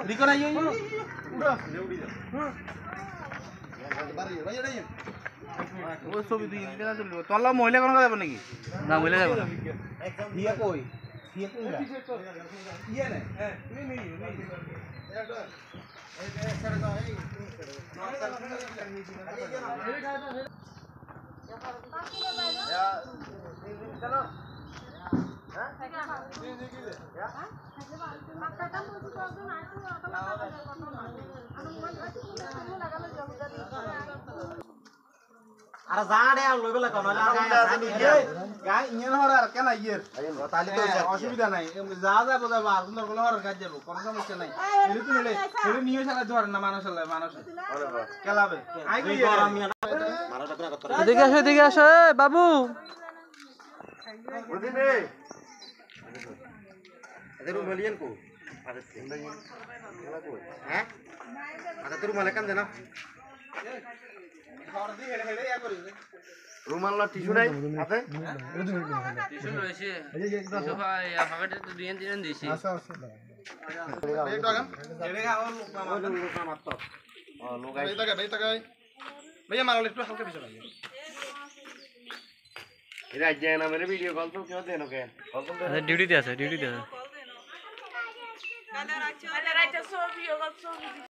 record I है वो ছবি দুই দিন না চলবে তোলা মহিলা কোন যাব নাকি না মহিলা যাব না হিয়া কই হিয়া কই না হিয়া না হ্যাঁ তুমি নেই चलो अरे जाडे आलो बेला कोन गाय इयन हरार केन इयर ताली तो असुविधा নাই যা যা বোঝাবো আর কোন কোন হরার কাজ যাব কোন সমস্যা নাই এলি তো হলে এলি নিয়ে শালা ধর না মানুষ হলে মানুষ কেলাবে আই গই এদিকে আসো বাবু ওদিনে এদের রুমালিয়ান কো হ্যাঁ আচ্ছা তোর রুমালে কাম দেনা রুমাল না টিস্যু নাই আছে টিস্যু রয়েছে টিস্যু ভাই আমাকে তো দিন দিন দিছি আচ্ছা আচ্ছা এই টাকা এড়ে আর লোক মাত্র লোক এই টাকা भैया मारो लिफ्ट हल्का पीछे लाइए इधर आज जाना मेरे वीडियो कॉल तो क्यों देनो के ड्यूटी दे আছে